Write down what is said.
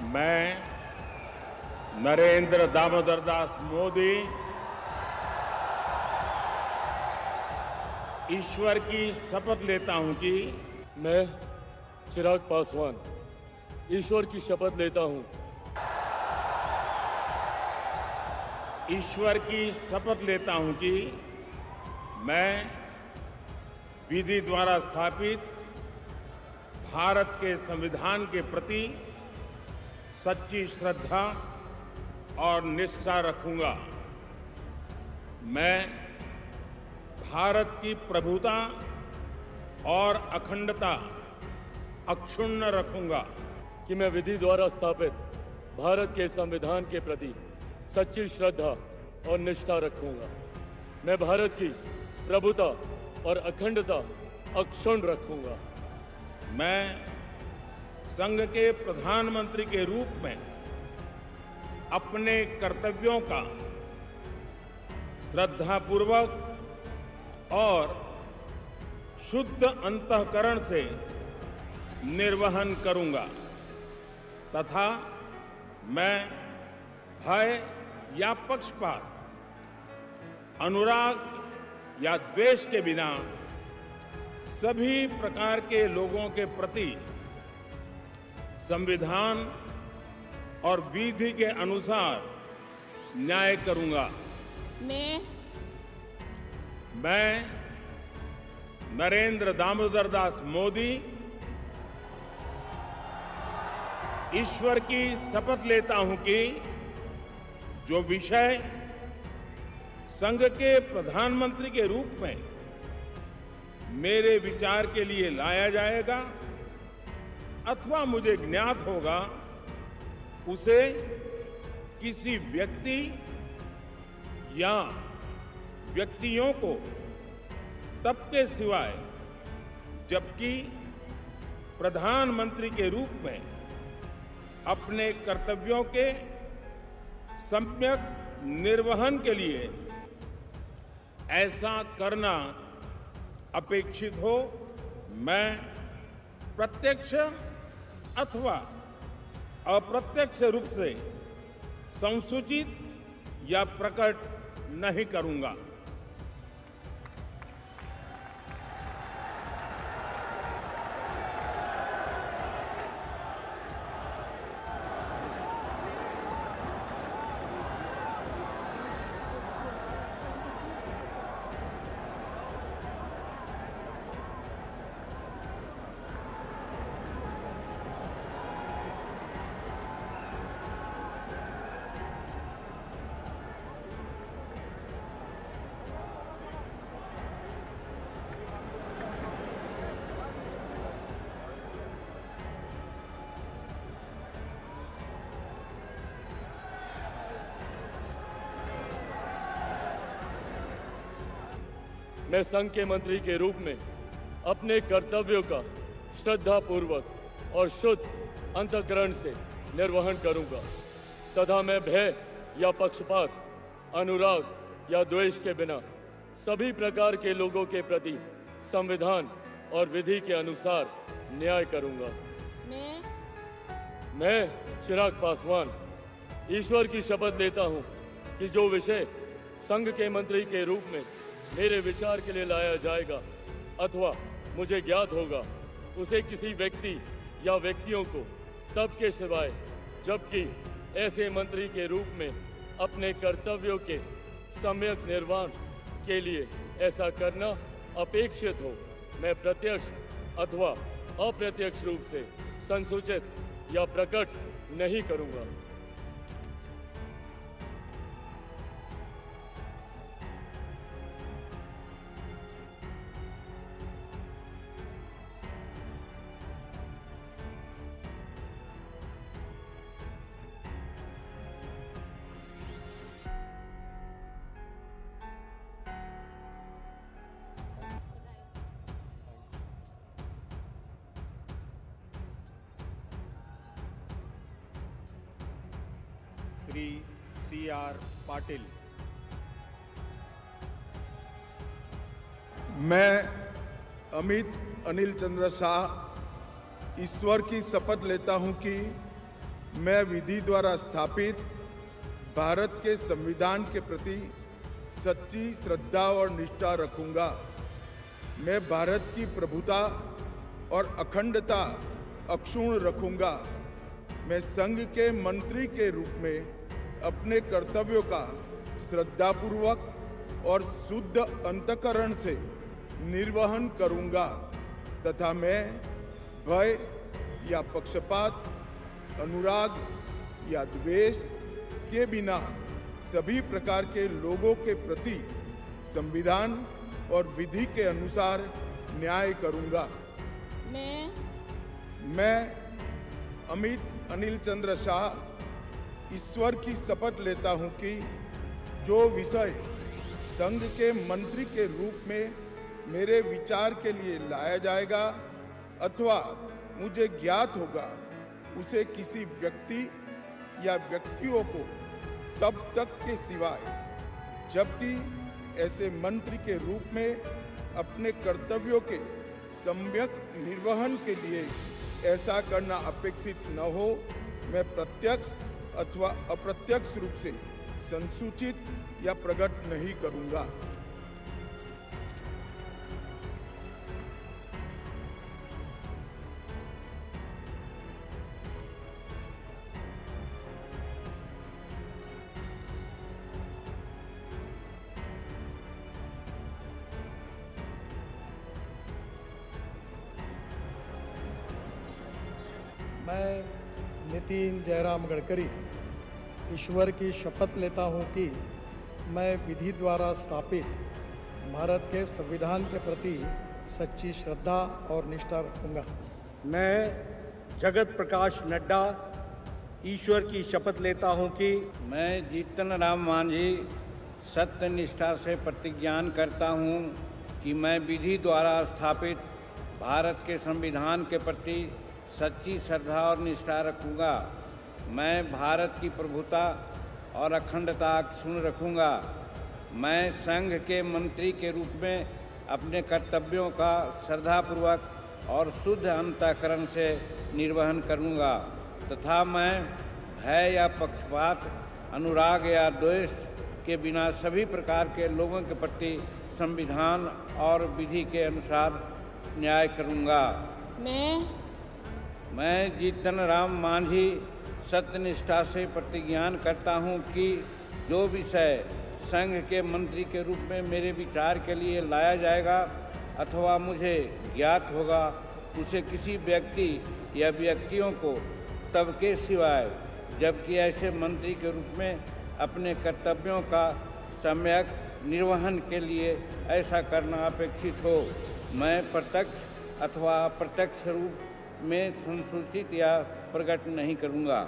मैं नरेंद्र दामोदर दास मोदी ईश्वर की शपथ लेता हूं कि मैं चिराग पासवान ईश्वर की शपथ लेता हूं। ईश्वर की शपथ लेता हूं कि मैं विधि द्वारा स्थापित भारत के संविधान के प्रति सच्ची श्रद्धा और निष्ठा रखूंगा। मैं भारत की प्रभुता और अखंडता अक्षुण्ण रखूंगा। कि मैं विधि द्वारा स्थापित भारत के संविधान के प्रति सच्ची श्रद्धा और निष्ठा रखूंगा। मैं भारत की प्रभुता और अखंडता अक्षुण्ण रखूंगा। मैं संघ के प्रधानमंत्री के रूप में अपने कर्तव्यों का श्रद्धापूर्वक और शुद्ध अंतःकरण से निर्वहन करूंगा तथा मैं भय या पक्षपात, अनुराग या द्वेष के बिना सभी प्रकार के लोगों के प्रति संविधान और विधि के अनुसार न्याय करूंगा। मैं नरेंद्र दामोदर दास मोदी ईश्वर की शपथ लेता हूं कि जो विषय संघ के प्रधानमंत्री के रूप में मेरे विचार के लिए लाया जाएगा अथवा मुझे ज्ञात होगा, उसे किसी व्यक्ति या व्यक्तियों को तब के सिवाय जबकि प्रधानमंत्री के रूप में अपने कर्तव्यों के सम्यक निर्वहन के लिए ऐसा करना अपेक्षित हो, मैं प्रत्यक्ष अथवा अप्रत्यक्ष रूप से संसूचित या प्रकट नहीं करूंगा। मैं संघ के मंत्री के रूप में अपने कर्तव्यों का श्रद्धापूर्वक और शुद्ध अंतःकरण से निर्वहन करूंगा तथा मैं भय या पक्षपात, अनुराग या द्वेष के बिना सभी प्रकार के लोगों के प्रति संविधान और विधि के अनुसार न्याय करूंगा। मैं चिराग पासवान ईश्वर की शपथ लेता हूं कि जो विषय संघ के मंत्री के रूप में मेरे विचार के लिए लाया जाएगा अथवा मुझे ज्ञात होगा, उसे किसी व्यक्ति या व्यक्तियों को तब के सिवाय जबकि ऐसे मंत्री के रूप में अपने कर्तव्यों के सम्यक निर्वहन के लिए ऐसा करना अपेक्षित हो, मैं प्रत्यक्ष अथवा अप्रत्यक्ष रूप से संसूचित या प्रकट नहीं करूंगा। श्री C.R. पाटिल। मैं अमित अनिल चंद्र शाह ईश्वर की शपथ लेता हूं कि मैं विधि द्वारा स्थापित भारत के संविधान के प्रति सच्ची श्रद्धा और निष्ठा रखूंगा। मैं भारत की प्रभुता और अखंडता अक्षुण्ण रखूंगा। मैं संघ के मंत्री के रूप में अपने कर्तव्यों का श्रद्धापूर्वक और शुद्ध अंतःकरण से निर्वहन करूंगा तथा मैं भय या पक्षपात, अनुराग या द्वेष के बिना सभी प्रकार के लोगों के प्रति संविधान और विधि के अनुसार न्याय करूंगा। मैं अमित अनिल चंद्र शाह ईश्वर की शपथ लेता हूं कि जो विषय संघ के मंत्री के रूप में मेरे विचार के लिए लाया जाएगा अथवा मुझे ज्ञात होगा, उसे किसी व्यक्ति या व्यक्तियों को तब तक के सिवाय जबकि ऐसे मंत्री के रूप में अपने कर्तव्यों के सम्यक निर्वहन के लिए ऐसा करना अपेक्षित न हो, मैं प्रत्यक्ष अथवा अप्रत्यक्ष रूप से संसूचित या प्रकट नहीं करूंगा। मैं नितिन जयराम गडकरी ईश्वर की शपथ लेता हूं कि मैं विधि द्वारा स्थापित भारत के संविधान के प्रति सच्ची श्रद्धा और निष्ठा रखूंगा। मैं जगत प्रकाश नड्डा ईश्वर की शपथ लेता हूं कि मैं जीतन राम मांझी सत्य निष्ठा से प्रतिज्ञान करता हूं कि मैं विधि द्वारा स्थापित भारत के संविधान के प्रति सच्ची श्रद्धा और निष्ठा रखूंगा। मैं भारत की प्रभुता और अखंडता अक्षुण्ण रखूंगा। मैं संघ के मंत्री के रूप में अपने कर्तव्यों का श्रद्धापूर्वक और शुद्ध अंतःकरण से निर्वहन करूंगा तथा मैं भय या पक्षपात, अनुराग या द्वेष के बिना सभी प्रकार के लोगों के प्रति संविधान और विधि के अनुसार न्याय करूंगा। मैं जीतन राम मांझी सत्यनिष्ठा से प्रतिज्ञान करता हूं कि जो विषय संघ के मंत्री के रूप में मेरे विचार के लिए लाया जाएगा अथवा मुझे ज्ञात होगा, उसे किसी व्यक्ति या व्यक्तियों को तब के सिवाय जबकि ऐसे मंत्री के रूप में अपने कर्तव्यों का सम्यक निर्वहन के लिए ऐसा करना अपेक्षित हो, मैं प्रत्यक्ष अथवा अप्रत्यक्ष रूप में संसूचित या प्रकट नहीं करूंगा।